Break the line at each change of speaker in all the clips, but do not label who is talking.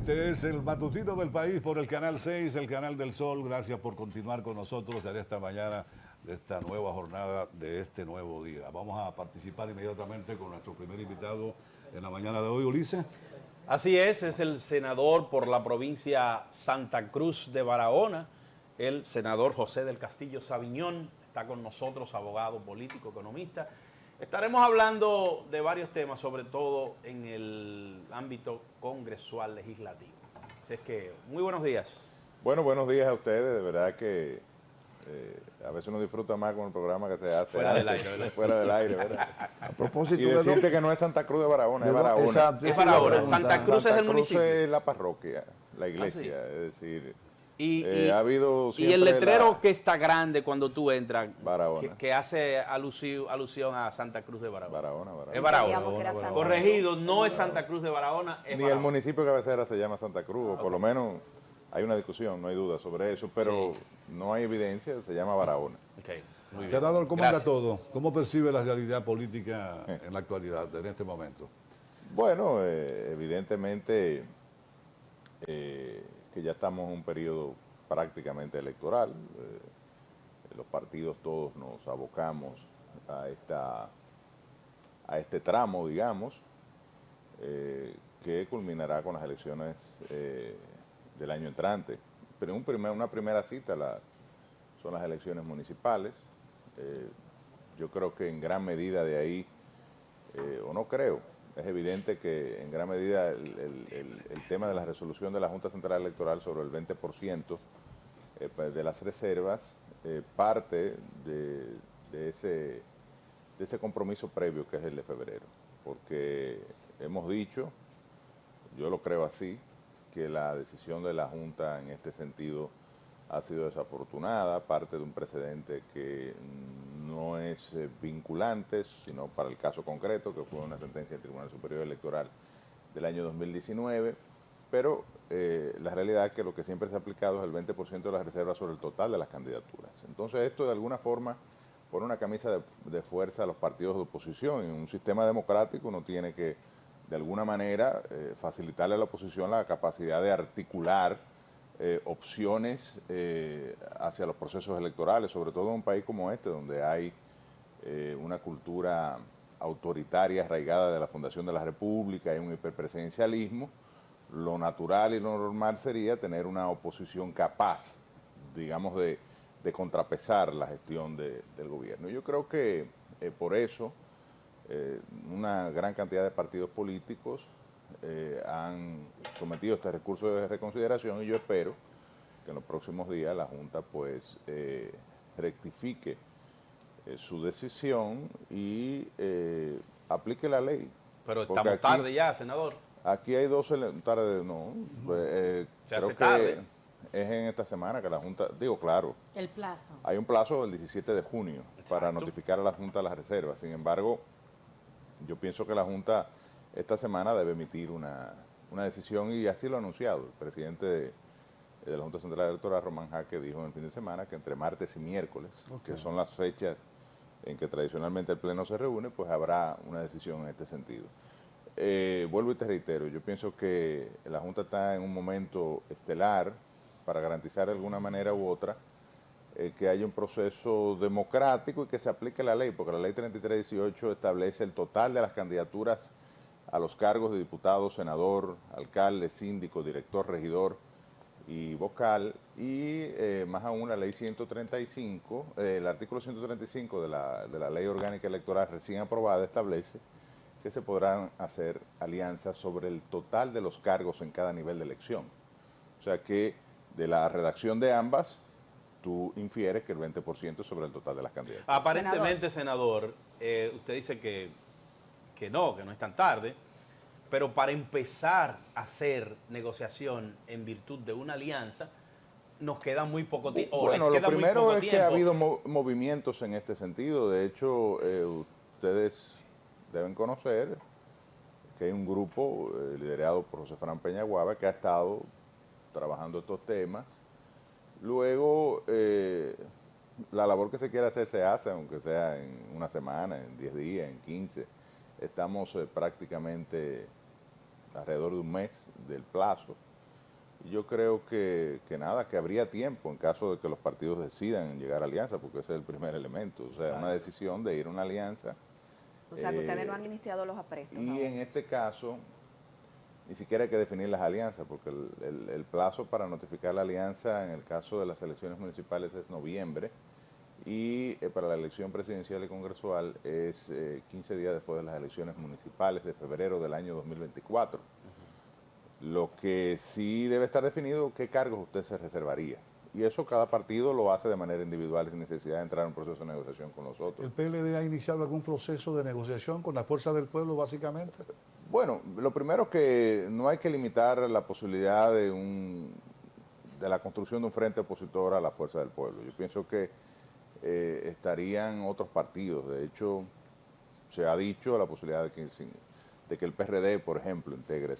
Este es el matutino del país por el Canal 6, el Canal del Sol. Gracias por continuar con nosotros en esta mañana de esta nueva jornada, de este nuevo día. Vamos a participar inmediatamente con nuestro primer invitado en la mañana de hoy, Ulises.
Así es el senador por la provincia Santa Cruz de Barahona, el senador José del Castillo Sabiñón. Está con nosotros, abogado, político, economista. Estaremos hablando de varios temas, sobre todo en el ámbito congresual legislativo. Así es que, muy buenos días.
Bueno, buenos días a ustedes. De verdad que a veces uno disfruta más con el programa que se hace
fuera del aire, ¿verdad?
Fuera del aire, ¿verdad?
A propósito
Y decirte que no es Santa Cruz de Barahona, es Barahona.
Exacto,
Es Barahona. Santa Cruz es el municipio.
Santa Cruz es la parroquia, la iglesia,
Ah, sí.
es decir...
Ha
habido
y el letrero
la...
que está grande cuando tú entras,
Barahona.
que hace alusión a Santa Cruz de Barahona.
Barahona.
Es Barahona.
Digamos que era Santa Cruz.
Corregido, no es Santa Cruz de Barahona, es
Ni
Barahona.
el municipio de cabecera se llama Santa Cruz, o por lo menos hay una discusión, no hay duda sobre eso, pero
Sí.
no hay evidencia, se llama Barahona.
Okay, muy bien.
Senador, ¿cómo anda
Gracias.
todo? ¿Cómo percibe la realidad política en la actualidad, en este momento?
Bueno, evidentemente que ya estamos en un periodo prácticamente electoral. Los partidos todos nos abocamos a este tramo, digamos, que culminará con las elecciones del año entrante. Pero una primera cita son las elecciones municipales. Yo creo que en gran medida de ahí, o no creo, es evidente que en gran medida el tema de la resolución de la Junta Central Electoral sobre el 20% de las reservas parte de ese compromiso previo que es el de febrero. Porque hemos dicho, yo lo creo así, que la decisión de la Junta en este sentido ha sido desafortunada, parte de un precedente que no es vinculante, sino para el caso concreto, que fue una sentencia del Tribunal Superior Electoral del año 2019, pero la realidad es que lo que siempre se ha aplicado es el 20% de las reservas sobre el total de las candidaturas. Entonces esto de alguna forma pone una camisa de fuerza a los partidos de oposición. En un sistema democrático uno tiene que, de alguna manera, facilitarle a la oposición la capacidad de articular opciones hacia los procesos electorales, sobre todo en un país como este, donde hay una cultura autoritaria arraigada de la fundación de la República, hay un hiperpresidencialismo. Lo natural y lo normal sería tener una oposición capaz, digamos, de contrapesar la gestión del gobierno. Yo creo que por eso una gran cantidad de partidos políticos han sometido este recurso de reconsideración y yo espero que en los próximos días la Junta pues rectifique su decisión y aplique la ley.
Pero
Porque
estamos tarde ya, senador.
Aquí hay dos tarde, no,
Se
creo
hace
que
tarde.
es en esta semana que la Junta, digo claro,
El plazo.
hay un plazo del 17 de junio para
Exacto.
notificar a la Junta las reservas. Sin embargo, yo pienso que la Junta esta semana debe emitir una decisión y así lo ha anunciado. El presidente de la Junta Central Electoral, Román Jaque, dijo en el fin de semana que entre martes y miércoles, que son las fechas en que tradicionalmente el Pleno se reúne, pues habrá una decisión en este sentido. Vuelvo y te reitero, yo pienso que la Junta está en un momento estelar para garantizar de alguna manera u otra que haya un proceso democrático y que se aplique la ley, porque la ley 3318 establece el total de las candidaturas a los cargos de diputado, senador, alcalde, síndico, director, regidor y vocal, y más aún la ley 135, el artículo 135 de la ley orgánica electoral recién aprobada establece que se podrán hacer alianzas sobre el total de los cargos en cada nivel de elección. O sea que de la redacción de ambas, tú infieres que el 20% es sobre el total de las candidaturas.
Aparentemente, senador, usted dice que no es tan tarde, pero para empezar a hacer negociación en virtud de una alianza, nos queda muy poco tiempo.
Bueno, lo primero es que ha habido movimientos en este sentido. De hecho, ustedes deben conocer que hay un grupo liderado por José Fran Peñaguaba que ha estado trabajando estos temas. Luego, la labor que se quiere hacer se hace, aunque sea en una semana, en 10 días, en 15. Estamos prácticamente alrededor de un mes del plazo. Yo creo que nada, que habría tiempo en caso de que los partidos decidan llegar a alianza, porque ese es el primer elemento, o sea, una decisión de ir a una alianza.
O sea, que ustedes no han iniciado los aprestos.
Y
aún.
en este caso, ni siquiera hay que definir las alianzas, porque el plazo para notificar la alianza en el caso de las elecciones municipales es noviembre, y para la elección presidencial y congresual es 15 días después de las elecciones municipales de febrero del año 2024. Lo que sí debe estar definido, qué cargos usted se reservaría. Y eso cada partido lo hace de manera individual sin necesidad de entrar en un proceso de negociación con los otros.
¿El PLD ha iniciado algún proceso de negociación con la fuerza del pueblo, básicamente?
Bueno, lo primero es que no hay que limitar la posibilidad de la construcción de un frente opositor a la fuerza del pueblo. Yo pienso que estarían otros partidos. De hecho, se ha dicho la posibilidad de que el PRD, por ejemplo, integre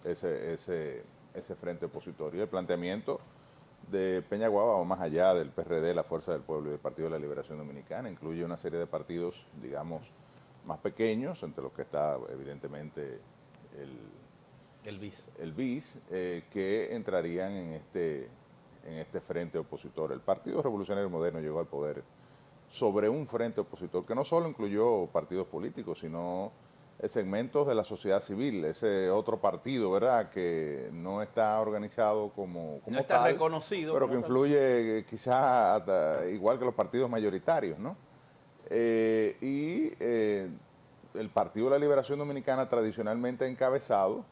ese frente opositor. Y el planteamiento de Peñaguaba va más allá del PRD, la Fuerza del Pueblo y del Partido de la Liberación Dominicana. Incluye una serie de partidos, digamos, más pequeños, entre los que está evidentemente
El BIS.
el BIS, que entrarían en este frente opositor. El Partido Revolucionario Moderno llegó al poder sobre un frente opositor que no solo incluyó partidos políticos, sino segmentos de la sociedad civil, ese otro partido, ¿verdad?, que no está organizado como
No está
tal,
reconocido.
pero que influye quizás igual que los partidos mayoritarios, ¿no? El Partido de la Liberación Dominicana tradicionalmente encabezado,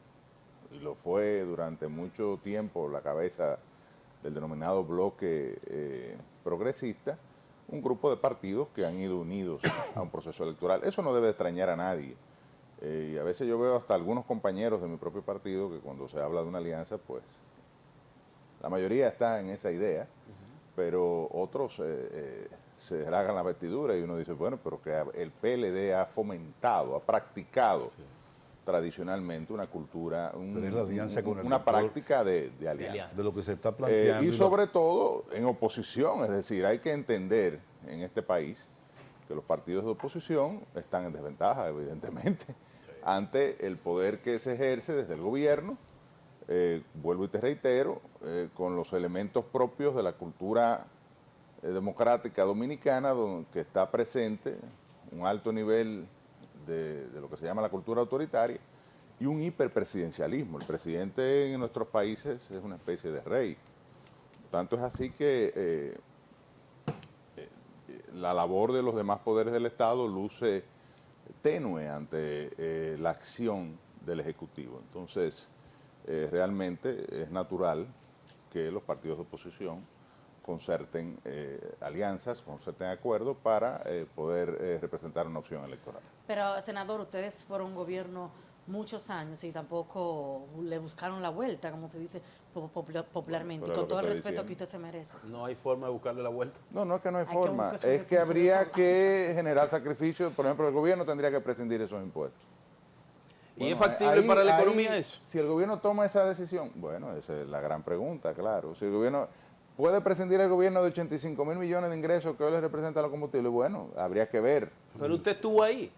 y lo fue durante mucho tiempo la cabeza del denominado bloque progresista, un grupo de partidos que han ido unidos a un proceso electoral. Eso no debe extrañar a nadie. Y a veces yo veo hasta algunos compañeros de mi propio partido que cuando se habla de una alianza, pues la mayoría está en esa idea, pero otros se rasgan la vestidura y uno dice, bueno, pero que el PLD ha fomentado, ha practicado tradicionalmente una cultura, una práctica de alianza.
De lo que se está planteando.
Y sobre todo en oposición, es decir, hay que entender en este país que los partidos de oposición están en desventaja, evidentemente, ante el poder que se ejerce desde el gobierno, vuelvo y te reitero, con los elementos propios de la cultura democrática dominicana, que está presente un alto nivel de lo que se llama la cultura autoritaria y un hiperpresidencialismo. El presidente en nuestros países es una especie de rey. Tanto es así que la labor de los demás poderes del Estado luce tenue ante la acción del Ejecutivo. Entonces, realmente es natural que los partidos de oposición concerten alianzas, concerten acuerdos para poder representar una opción electoral.
Pero, senador, ustedes fueron un gobierno muchos años y tampoco le buscaron la vuelta, como se dice popularmente,
Bueno,
con todo el respeto
diciendo
que usted se merece.
No hay forma de buscarle la vuelta.
No es que no hay
Hay que
forma,
buscar su
es que
recurso de
habría
otro
que generar sacrificios. Por ejemplo, el gobierno tendría que prescindir esos impuestos.
¿Y es
Bueno,
factible para la
ahí,
economía eso?
Si el gobierno toma esa decisión, bueno, esa es la gran pregunta, claro. Si el gobierno puede prescindir el gobierno de 85 mil millones de ingresos que hoy le representa los combustibles, bueno, habría que ver.
Pero usted estuvo ahí.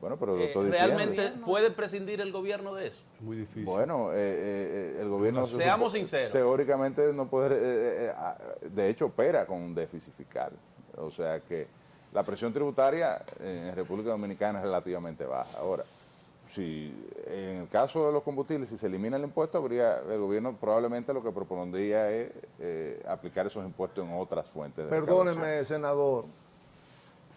Bueno, pero lo estoy diciendo.
¿Realmente puede prescindir el gobierno de eso?
Es muy difícil.
Bueno, el gobierno...
Seamos sinceros.
Teóricamente no puede... de hecho, opera con un déficit fiscal. O sea que la presión tributaria en República Dominicana es relativamente baja. Ahora, si en el caso de los combustibles, si se elimina el impuesto, el gobierno probablemente lo que propondría es aplicar esos impuestos en otras fuentes de recaudación.
Perdóneme, senador,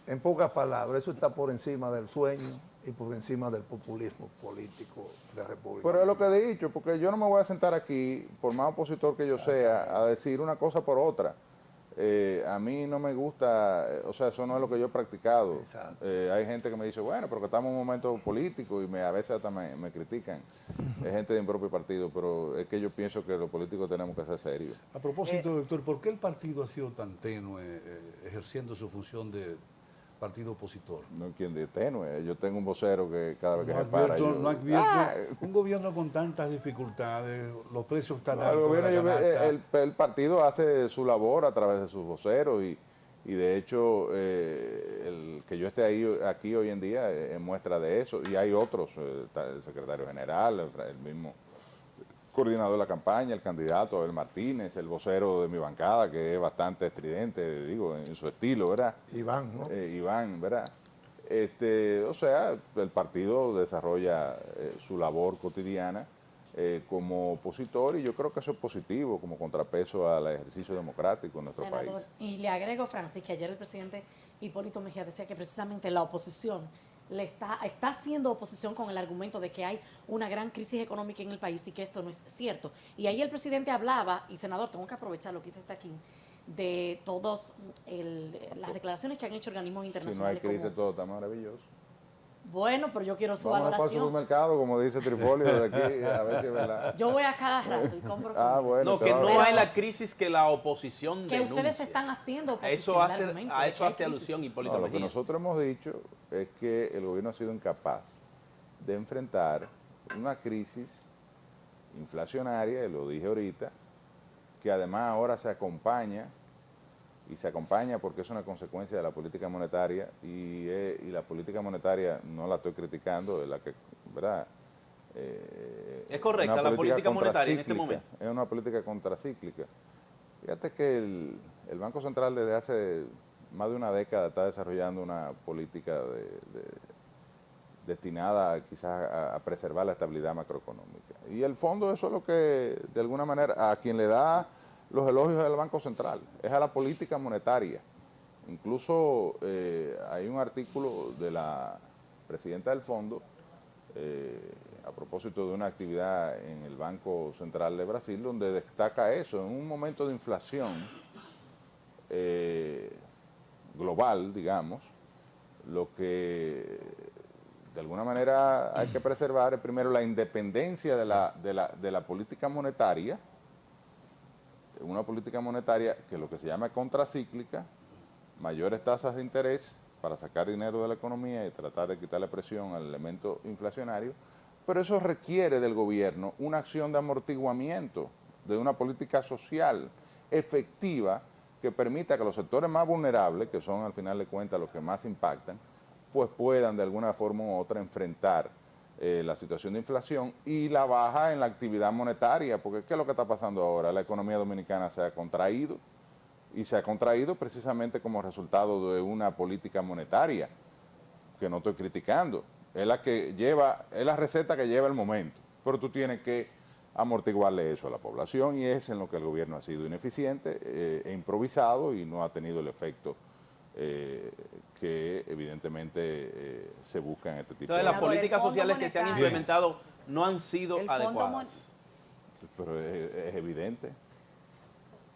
en pocas palabras, eso está por encima del sueño y por encima del populismo político de la República.
Pero es lo que he dicho, porque yo no me voy a sentar aquí, por más opositor que yo sea, a decir una cosa por otra. A mí no me gusta, o sea, eso no es lo que yo he practicado. Hay gente que me dice, bueno, pero que estamos en un momento político y a veces hasta me critican. Es gente de mi propio partido, pero es que yo pienso que los políticos tenemos que ser serios.
A propósito, doctor, ¿por qué el partido ha sido tan tenue ejerciendo su función de partido opositor?
No quien de tenue, yo tengo un vocero que cada vez que se para...
No advierto un gobierno con tantas dificultades, los precios tan altos.
El gobierno, el partido hace su labor a través de sus voceros y de hecho el que yo esté aquí hoy en día es muestra de eso, y hay otros, el secretario general, el mismo coordinador de la campaña, el candidato Abel Martínez, el vocero de mi bancada, que es bastante estridente, digo, en su estilo, ¿verdad?
Iván, ¿no?
Iván, ¿verdad? O sea, el partido desarrolla su labor cotidiana como opositor y yo creo que eso es positivo como contrapeso al ejercicio democrático en nuestro
Senador,
país.
y le agrego, Francis, que ayer el presidente Hipólito Mejía decía que precisamente la oposición está haciendo oposición con el argumento de que hay una gran crisis económica en el país y que esto no es cierto. Y ahí el presidente hablaba, y senador, tengo que aprovecharlo que usted está aquí, de todas las declaraciones que han hecho organismos
Si no hay
internacionales.
crisis, todo está maravilloso.
Bueno, pero yo quiero su
Vamos para el
valoración.
supermercado, como dice Trifolio, de aquí, a ver si es verdad.
Yo voy a cada rato y compro comida.
Bueno,
No, que no hay la crisis que la oposición
Que
denuncia.
ustedes están haciendo oposición.
Eso
al
hace,
argumento
a
de
eso
que hay
hace
crisis.
alusión Hipólito
No, lo que
Mejía.
nosotros hemos dicho es que el gobierno ha sido incapaz de enfrentar una crisis inflacionaria, y lo dije ahorita, que además ahora se acompaña porque es una consecuencia de la política monetaria y la política monetaria no la estoy criticando, es la que, ¿verdad?
Es correcta
una
la política monetaria en este
contracíclica,
momento.
Es una política contracíclica. Fíjate que el Banco Central desde hace más de una década está desarrollando una política destinada quizás a preservar la estabilidad macroeconómica. Y el fondo, eso es lo que, de alguna manera, a quien le da los elogios del Banco Central, es a la política monetaria. Incluso hay un artículo de la presidenta del fondo, a propósito de una actividad en el Banco Central de Brasil, donde destaca eso, en un momento de inflación global, digamos, lo que de alguna manera hay que preservar es primero la independencia de la política monetaria, una política monetaria que lo que se llama contracíclica, mayores tasas de interés para sacar dinero de la economía y tratar de quitarle presión al elemento inflacionario, pero eso requiere del gobierno una acción de amortiguamiento, de una política social efectiva que permita que los sectores más vulnerables, que son al final de cuentas los que más impactan, pues puedan de alguna forma u otra enfrentar la situación de inflación y la baja en la actividad monetaria, porque ¿qué es lo que está pasando ahora? La economía dominicana se ha contraído y se ha contraído precisamente como resultado de una política monetaria que no estoy criticando, es la receta que lleva el momento, pero tú tienes que amortiguarle eso a la población y es en lo que el gobierno ha sido ineficiente e improvisado y no ha tenido el efecto que evidentemente se busca en este tipo
Entonces,
de...
las políticas
Fondo
sociales que se han
Monetario.
implementado no han sido
El Fondo
adecuadas.
Pero es evidente.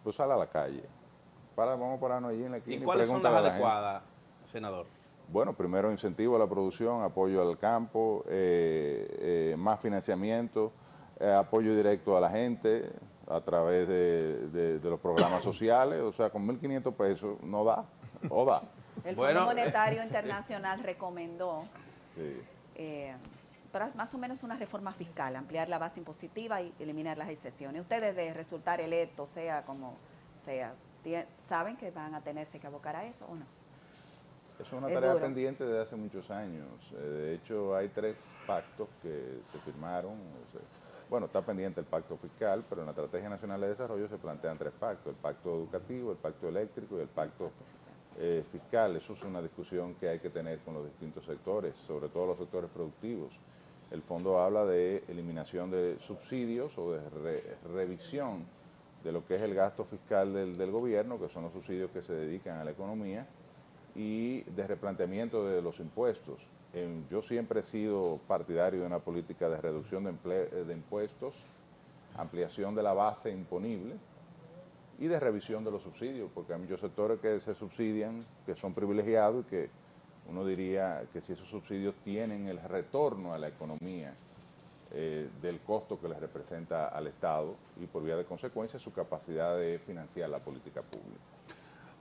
Pues sal a la calle. Vamos a pararnos allí en la esquina
¿Y cuáles son las
pregúntale a la gente.
adecuadas, senador?
Bueno, primero incentivo a la producción, apoyo al campo, más financiamiento, apoyo directo a la gente a través de los programas sociales. O sea, con 1.500 pesos no da, o da.
El
Bueno.
Fondo Monetario Internacional recomendó
Sí.
más o menos una reforma fiscal, ampliar la base impositiva y eliminar las excepciones. Ustedes de resultar electos, sea como sea, ¿saben que van a tenerse que abocar a eso o no?
Es una
Es
tarea
duro.
pendiente desde hace muchos años. De hecho, hay 3 pactos que se firmaron. Bueno, está pendiente el pacto fiscal, pero en la Estrategia Nacional de Desarrollo se plantean 3 pactos. El pacto educativo, el pacto eléctrico y el pacto fiscal. Eso es una discusión que hay que tener con los distintos sectores, sobre todo los sectores productivos. El fondo habla de eliminación de subsidios o de revisión de lo que es el gasto fiscal del gobierno, que son los subsidios que se dedican a la economía, y de replanteamiento de los impuestos. Yo siempre he sido partidario de una política de reducción de impuestos, ampliación de la base imponible y de revisión de los subsidios, porque hay muchos sectores que se subsidian, que son privilegiados y que uno diría que si esos subsidios tienen el retorno a la economía del costo que les representa al Estado y por vía de consecuencia su capacidad de financiar la política pública.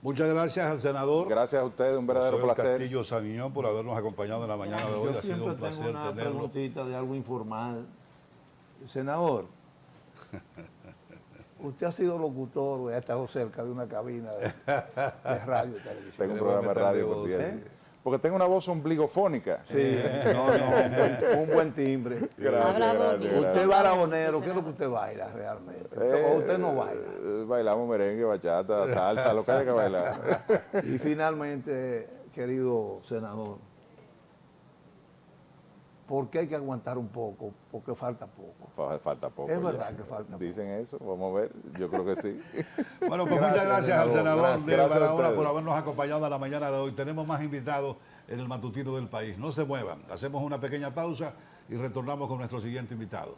Muchas gracias al senador.
Gracias a ustedes, un verdadero
José
placer.
Castillo Sabiñón por habernos acompañado en la mañana de hoy.
Yo
Ha sido
siempre
un placer
tengo una
tenerlo.
preguntita de algo informal. Senador, usted ha sido locutor o ha estado cerca de una cabina de radio y televisión.
Tengo un programa de radio, por
voz,
cierto. porque tengo una voz ombligofónica.
Sí, un buen timbre.
Habla bonito.
Usted es barahonero, ¿qué es lo que usted baila realmente? ¿O usted no baila?
Bailamos merengue, bachata, salsa, lo que haya que bailar.
Y finalmente, querido senador, ¿por qué hay que aguantar un poco? Porque falta poco.
Falta poco.
Es
ya.
verdad que falta poco.
Dicen eso, vamos a ver, yo creo que sí.
Bueno, pues muchas gracias al senador
Gracias,
de
gracias a
Barahona
ustedes.
por habernos acompañado en la mañana de hoy. Tenemos más invitados en el matutino del país. No se muevan. Hacemos una pequeña pausa y retornamos con nuestro siguiente invitado.